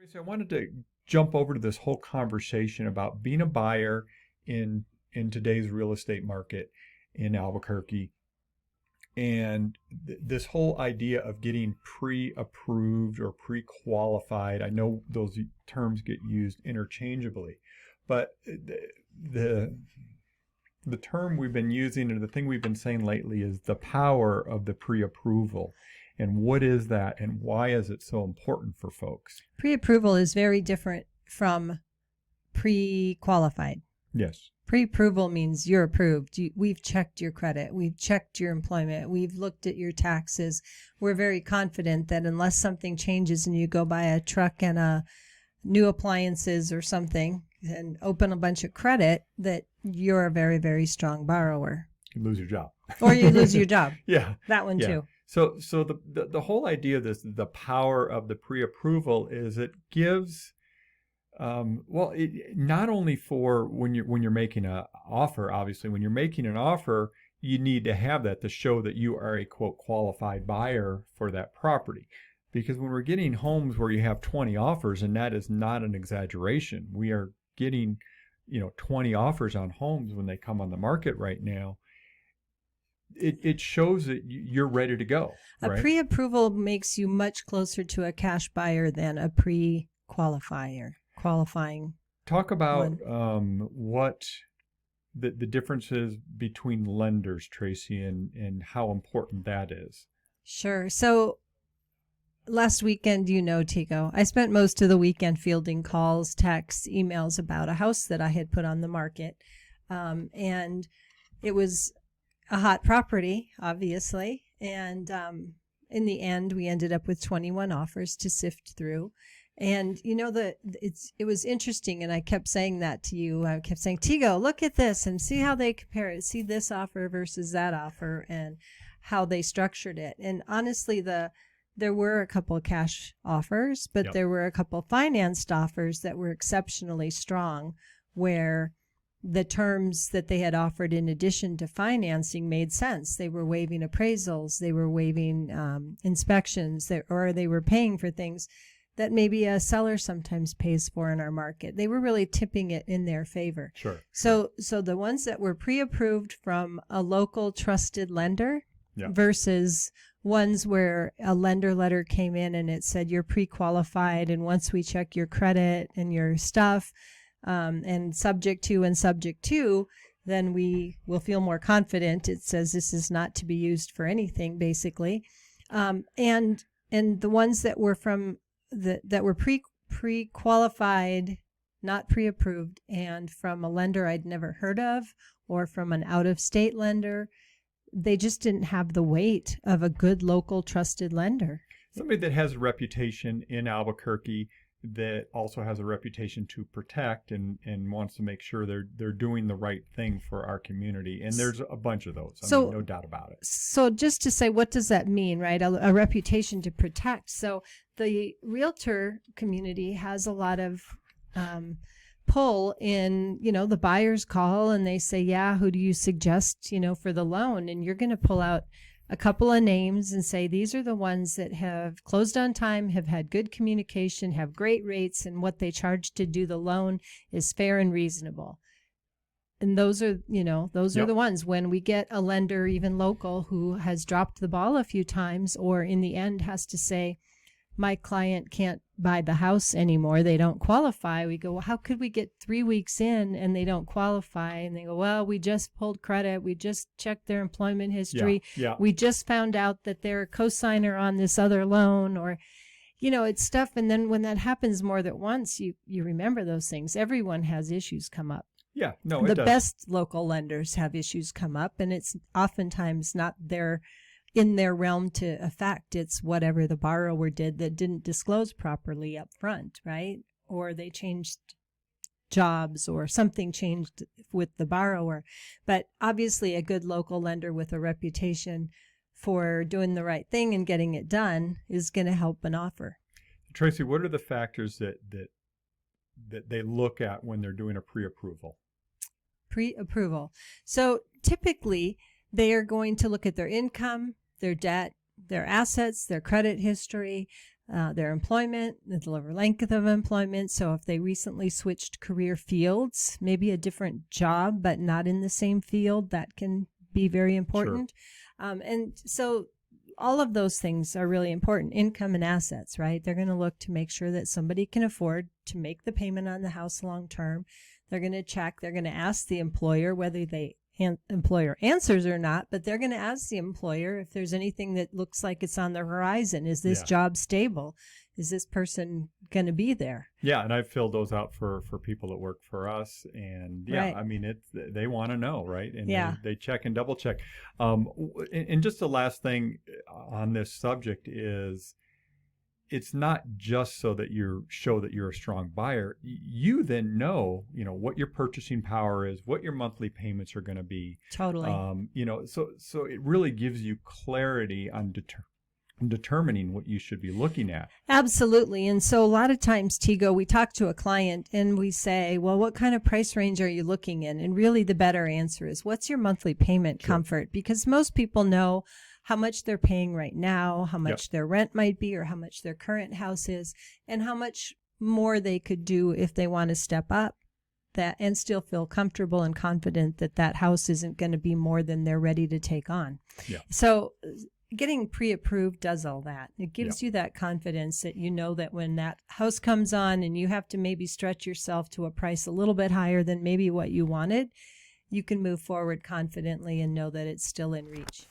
Tracy, I wanted to jump over to this whole conversation about being a buyer in today's real estate market in Albuquerque, and this whole idea of getting pre-approved or pre-qualified. I know those terms get used interchangeably, but the the term we've been using and the thing we've been saying lately is the power of the pre-approval. And what is that, and why is it so important for folks? Pre-approval is very different from pre-qualified. Yes. Pre-approval means you're approved. We've checked your credit. We've checked your employment. We've looked at your taxes. We're very confident that unless something changes and you go buy a truck and a new appliances or something and open a bunch of credit, that you're a very, very strong borrower. You lose your job. Or you lose your job. Yeah. That one too. So the whole idea of this, the power of the pre-approval, is it gives, not only for when you're making an offer. Obviously, when you're making an offer, you need to have that to show that you are a quote qualified buyer for that property. Because when we're getting homes where you have 20 offers, and that is not an exaggeration, we are getting 20 offers on homes when they come on the market right now. It shows that you're ready to go. Right? A pre-approval makes you much closer to a cash buyer than a qualifying. Talk about what the differences between lenders, Tracy, and how important that is. Sure. So last weekend, Tego, I spent most of the weekend fielding calls, texts, emails about a house that I had put on the market. And it was a hot property, obviously. And in the end, we ended up with 21 offers to sift through. And it was interesting, and I kept saying that to you. I kept saying, Tego, look at this and see how they compare it. See this offer versus that offer and how they structured it. And honestly, there were a couple of cash offers, but There were a couple of financed offers that were exceptionally strong, where the terms that they had offered in addition to financing made sense. They were waiving appraisals, they were waiving inspections, or they were paying for things that maybe a seller sometimes pays for in our market. They were really tipping it in their favor. Sure. So the ones that were pre-approved from a local trusted lender versus ones where a lender letter came in and it said you're pre-qualified, and once we check your credit and your stuff, and subject to, then we will feel more confident. It says this is not to be used for anything, basically. And the ones that were that were pre-qualified, not pre-approved, and from a lender I'd never heard of, or from an out-of-state lender, they just didn't have the weight of a good local trusted lender. Somebody that has a reputation in Albuquerque, that also has a reputation to protect and wants to make sure they're doing the right thing for our community. And there's a bunch of those. I mean, no doubt about it. So just to say, what does that mean, right? A reputation to protect. So the realtor community has a lot of pull in, the buyers call and they say, yeah, who do you suggest, for the loan? And you're going to pull out a couple of names and say, these are the ones that have closed on time, have had good communication, have great rates, and what they charge to do the loan is fair and reasonable. And those are the ones. When we get a lender, even local, who has dropped the ball a few times, or in the end has to say, my client can't buy the house anymore, they don't qualify. We go, well, how could we get 3 weeks in and they don't qualify? And they go, well, we just pulled credit, we just checked their employment history, we just found out that they're a co-signer on this other loan, or it's stuff. And then when that happens more than once, you remember those things. Everyone has issues come up. The best local lenders have issues come up, and it's oftentimes not in their realm to affect. It's whatever the borrower did that didn't disclose properly up front, right? Or they changed jobs, or something changed with the borrower. But obviously a good local lender with a reputation for doing the right thing and getting it done is going to help an offer. Tracy, what are the factors that they look at when they're doing a pre-approval? Pre-approval. So typically they are going to look at their income, their debt, their assets, their credit history, their employment, the length of employment. So if they recently switched career fields, maybe a different job, but not in the same field, that can be very important. Sure. And so all of those things are really important. Income and assets, right? They're going to look to make sure that somebody can afford to make the payment on the house long term. They're going to check. They're going to ask the employer whether the employer answers or not, but they're going to ask the employer if there's anything that looks like it's on the horizon. Is this job stable? Is this person going to be there? Yeah, and I've filled those out for people that work for us, and right. I mean, they want to know, right? And they check and double check. And just the last thing on this subject is, it's not just so that you show that you're a strong buyer. You then know, what your purchasing power is, what your monthly payments are going to be. Totally. So it really gives you clarity on determining what you should be looking at. Absolutely. And so a lot of times, Tego, we talk to a client and we say, well, what kind of price range are you looking in? And really the better answer is, what's your monthly payment comfort? Because most people know how much they're paying right now, how much their rent might be, or how much their current house is, and how much more they could do if they want to step up that and still feel comfortable and confident that that house isn't going to be more than they're ready to take on. Yeah. So getting pre-approved does all that. It gives you that confidence that you know that when that house comes on and you have to maybe stretch yourself to a price a little bit higher than maybe what you wanted, you can move forward confidently and know that it's still in reach.